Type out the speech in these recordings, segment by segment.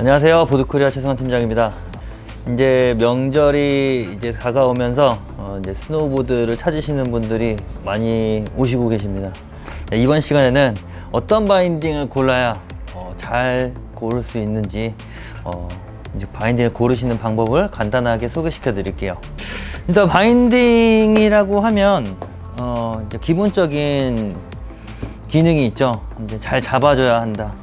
안녕하세요. 보드코리아 최승환 팀장입니다. 이제 명절이 이제 다가오면서 이제 스노우보드를 찾으시는 분들이 많이 오시고 계십니다. 이번 시간에는 어떤 바인딩을 골라야 잘 고를 수 있는지 이제 바인딩을 고르시는 방법을 간단하게 소개시켜 드릴게요. 일단 바인딩이라고 하면 이제 기본적인 기능이 있죠. 이제 잘 잡아줘야 한다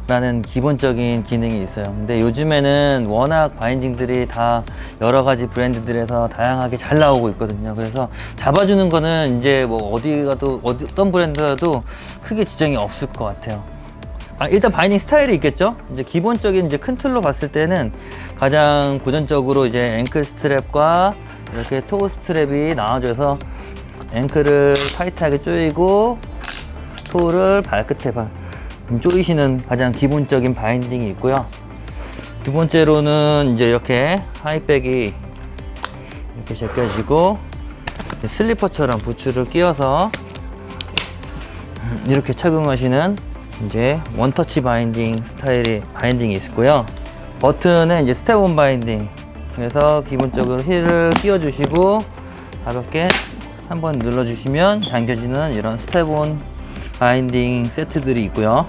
라는 기본적인 기능이 있어요. 근데 요즘에는 워낙 바인딩들이 다 여러 가지 브랜드들에서 다양하게 잘 나오고 있거든요. 그래서 잡아주는 거는 이제 뭐 어디 가도 어떤 브랜드 가도 크게 지장이 없을 것 같아요. 일단 바인딩 스타일이 있겠죠. 이제 기본적인 이제 큰 틀로 봤을 때는 가장 고전적으로 이제 앵클 스트랩과 이렇게 토우 스트랩이 나와줘서 앵클을 타이트하게 조이고 토우를 발끝에 조이시는 가장 기본적인 바인딩이 있고요. 두 번째로는 이제 이렇게 하이백이 이렇게 제껴지고 슬리퍼처럼 부츠를 끼워서 이렇게 착용하시는 이제 원터치 바인딩 스타일의 바인딩이 있고요. 버튼은 이제 스텝온 바인딩. 그래서 기본적으로 힐을 끼워 주시고 가볍게 한번 눌러 주시면 잠겨지는 이런 스텝온 바인딩 세트들이 있고요.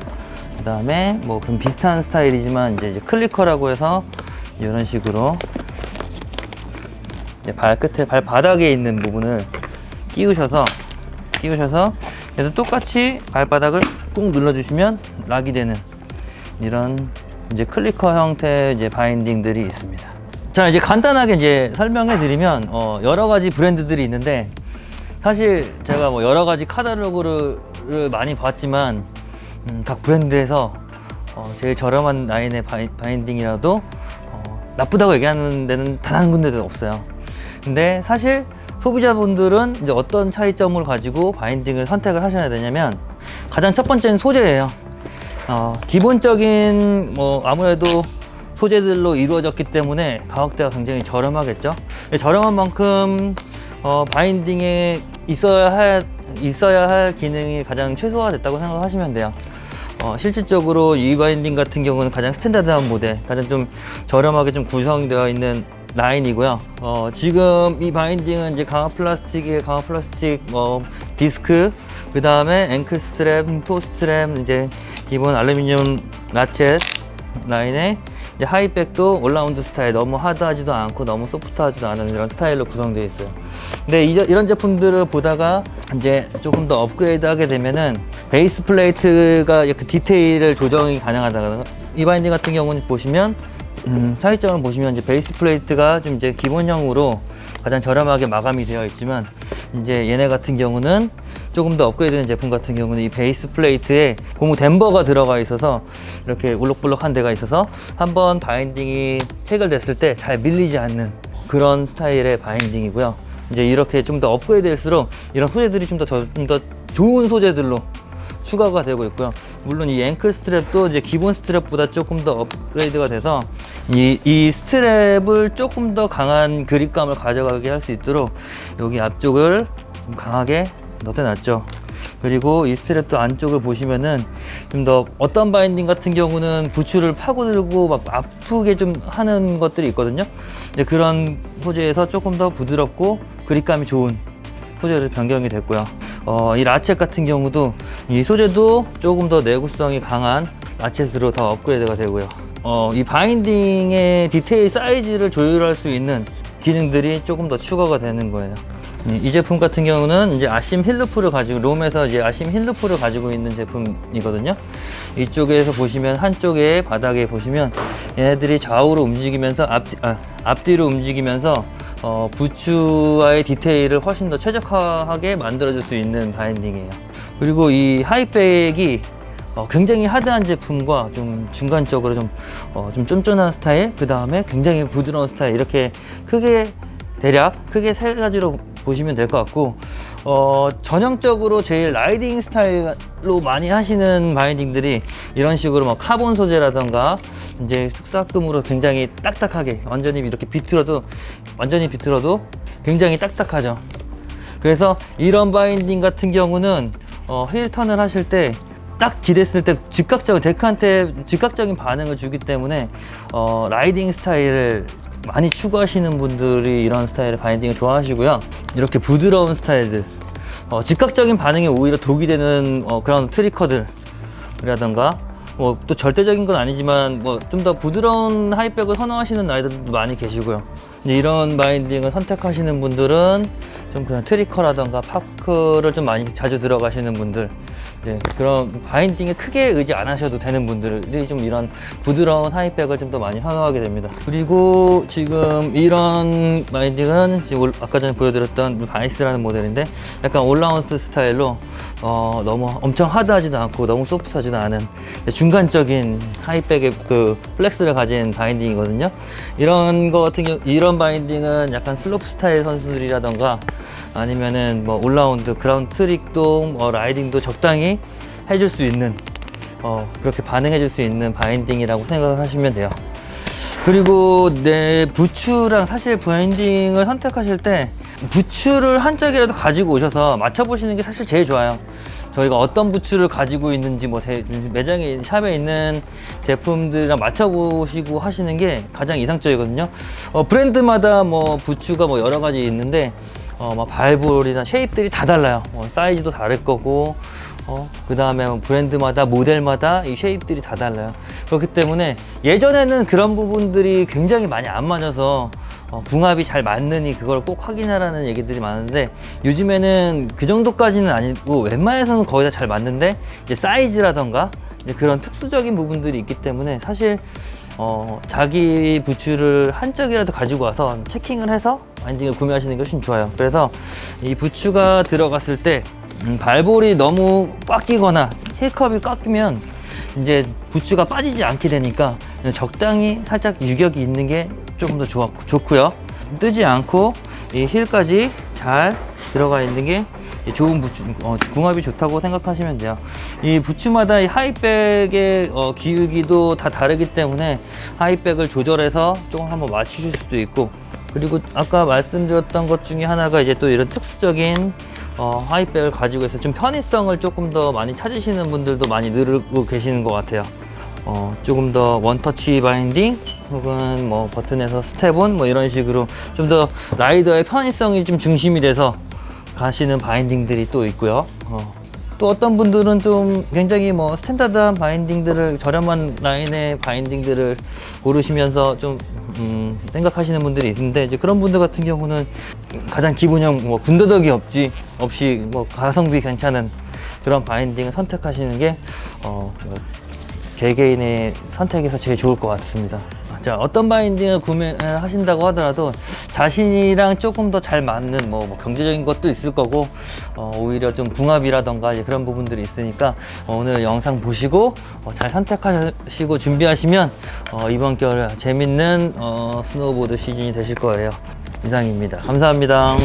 그 다음에 뭐 좀 비슷한 스타일이지만 이제 클리커라고 해서 이런 식으로 이제 발끝에 발바닥에 있는 부분을 끼우셔서 그래서 똑같이 발바닥을 꾹 눌러주시면 락이 되는 이런 이제 클리커 형태의 이제 바인딩들이 있습니다. 자, 이제 간단하게 이제 설명해 드리면 여러 가지 브랜드들이 있는데 사실 제가 뭐 여러 가지 카탈로그를 많이 봤지만 각 브랜드에서 제일 저렴한 라인의 바인딩이라도 나쁘다고 얘기하는 데는 단 한 군데도 없어요. 근데 사실 소비자분들은 이제 어떤 차이점을 가지고 바인딩을 선택을 하셔야 되냐면 가장 첫 번째는 소재예요. 기본적인 뭐 아무래도 소재들로 이루어졌기 때문에 가격대가 굉장히 저렴하겠죠. 저렴한 만큼 바인딩에 있어야 할 기능이 가장 최소화됐다고 생각하시면 돼요. 실질적으로 이 바인딩 같은 경우는 가장 스탠다드한 모델, 가장 좀 저렴하게 좀 구성되어 있는 라인이고요. 지금 이 바인딩은 이제 강화 플라스틱 디스크, 그 다음에 앵클 스트랩, 토 스트랩, 이제 기본 알루미늄 라쳇 라인에 이제 하이백도 올라운드 스타일, 너무 하드하지도 않고 너무 소프트하지도 않은 이런 스타일로 구성되어 있어요. 근데 이런 제품들을 보다가 이제 조금 더 업그레이드 하게 되면은 베이스 플레이트가 이렇게 디테일을 조정이 가능하다거나, 이 바인딩 같은 경우는 보시면 차이점을 보시면 이제 베이스 플레이트가 좀 이제 기본형으로 가장 저렴하게 마감이 되어 있지만 이제 얘네 같은 경우는 조금 더 업그레이드된 제품 같은 경우는 이 베이스 플레이트에 고무 댐버가 들어가 있어서 이렇게 울럭불럭한 데가 있어서 한번 바인딩이 체결됐을 때 잘 밀리지 않는 그런 스타일의 바인딩이고요. 이제 이렇게 좀 더 업그레이드될수록 이런 소재들이 좀 더 좋은 소재들로 추가가 되고 있고요. 물론 이 앵클 스트랩도 이제 기본 스트랩보다 조금 더 업그레이드가 돼서 이 스트랩을 조금 더 강한 그립감을 가져가게 할 수 있도록 여기 앞쪽을 좀 강하게 넣어놨죠. 그리고 이 스트랩도 안쪽을 보시면은 좀 더 어떤 바인딩 같은 경우는 부츠를 파고들고 막 아프게 좀 하는 것들이 있거든요. 이제 그런 소재에서 조금 더 부드럽고 그립감이 좋은 소재로 변경이 됐고요. 이 라쳇 같은 경우도 이 소재도 조금 더 내구성이 강한 라쳇으로 더 업그레이드가 되고요. 이 바인딩의 디테일 사이즈를 조율할 수 있는 기능들이 조금 더 추가가 되는 거예요. 이 제품 같은 경우는 이제 아심 힐루프를 가지고, 롬에서 이제 아심 힐루프를 가지고 있는 제품이거든요. 이쪽에서 보시면 한쪽에 바닥에 보시면 얘네들이 좌우로 움직이면서 앞뒤로 움직이면서 부츠와의 디테일을 훨씬 더 최적화하게 만들어줄 수 있는 바인딩이에요. 그리고 이 하이백이 굉장히 하드한 제품과 좀 중간적으로 좀 쫀쫀한 스타일, 그 다음에 굉장히 부드러운 스타일, 이렇게 대략 크게 세 가지로 보시면 될 것 같고, 전형적으로 제일 라이딩 스타일로 많이 하시는 바인딩들이 이런 식으로 뭐 카본 소재라던가 이제 숙사금으로 굉장히 딱딱하게 완전히 비틀어도 굉장히 딱딱하죠. 그래서 이런 바인딩 같은 경우는 힐 턴을 하실 때 딱 기댔을 때 데크한테 즉각적인 반응을 주기 때문에 라이딩 스타일을 많이 추구하시는 분들이 이런 스타일의 바인딩을 좋아하시고요. 이렇게 부드러운 스타일들, 즉각적인 반응에 오히려 독이 되는 그런 트리커들이라던가, 또 절대적인 건 아니지만 좀 더 부드러운 하이백을 선호하시는 라이더들도 많이 계시고요. 이제 이런 바인딩을 선택하시는 분들은 좀 그냥 트리커라던가 파크를 좀 많이 자주 들어가시는 분들, 이제 그런 바인딩에 크게 의지 안 하셔도 되는 분들이 좀 이런 부드러운 하이백을 좀 더 많이 선호하게 됩니다. 그리고 지금 이런 바인딩은 지금 아까 전에 보여드렸던 바이스라는 모델인데, 약간 올라운드 스타일로 너무 엄청 하드하지도 않고 너무 소프트하지도 않은 중간적인 하이백의 그 플렉스를 가진 바인딩이거든요. 이런 거 같은 경우, 이런 바인딩은 약간 슬로프 스타일 선수들이라던가 아니면은 올라운드 그라운드 트릭도 라이딩도 적당히 해줄 수 있는, 그렇게 반응해줄 수 있는 바인딩이라고 생각을 하시면 돼요. 그리고 내 부츠랑, 사실 바인딩을 선택하실 때 부츠를 한 짝이라도 가지고 오셔서 맞춰보시는 게 사실 제일 좋아요. 저희가 어떤 부츠를 가지고 있는지 매장에, 샵에 있는 제품들이랑 맞춰보시고 하시는 게 가장 이상적이거든요. 브랜드마다 부츠가 여러 가지 있는데 발볼이나 쉐입들이 다 달라요. 사이즈도 다를 거고, 그 다음에 브랜드마다, 모델마다 이 쉐입들이 다 달라요. 그렇기 때문에 예전에는 그런 부분들이 굉장히 많이 안 맞아서 궁합이 잘 맞느니 그걸 꼭 확인하라는 얘기들이 많은데, 요즘에는 그 정도까지는 아니고 웬만해서는 거의 다 잘 맞는데, 이제 사이즈라던가 이제 그런 특수적인 부분들이 있기 때문에 사실 자기 부츠를 한 짝이라도 가지고 와서 체킹을 해서 바인딩을 구매하시는 게 훨씬 좋아요. 그래서 이 부츠가 들어갔을 때 발볼이 너무 꽉 끼거나 힐컵이 꽉 끼면 이제 부츠가 빠지지 않게 되니까 적당히 살짝 유격이 있는 게 조금 더 좋고요. 뜨지 않고 이 힐까지 잘 들어가 있는 게 좋은 부츠, 궁합이 좋다고 생각하시면 돼요. 이 부츠마다 이 하이백의 기울기도 다 다르기 때문에 하이백을 조절해서 조금 한번 맞추실 수도 있고, 그리고 아까 말씀드렸던 것 중에 하나가 이제 또 이런 특수적인 하이백을 가지고 있어서 좀 편의성을 조금 더 많이 찾으시는 분들도 많이 늘고 계시는 것 같아요. 조금 더 원터치 바인딩 혹은 버튼에서 스텝온 이런 식으로 좀 더 라이더의 편의성이 좀 중심이 돼서 가시는 바인딩들이 또 있고요. 또 어떤 분들은 좀 굉장히 스탠다드한 바인딩들을, 저렴한 라인의 바인딩들을 고르시면서 좀 생각하시는 분들이 있는데, 이제 그런 분들 같은 경우는 가장 기본형 군더더기 없이 가성비 괜찮은 그런 바인딩을 선택하시는 게 개개인의 선택에서 제일 좋을 것 같습니다. 자, 어떤 바인딩을 구매하신다고 하더라도 자신이랑 조금 더 잘 맞는 경제적인 것도 있을 거고, 오히려 좀 궁합이라던가 이제 그런 부분들이 있으니까 오늘 영상 보시고 잘 선택하시고 준비하시면 이번 겨울 재밌는 스노우보드 시즌이 되실 거예요. 이상입니다. 감사합니다.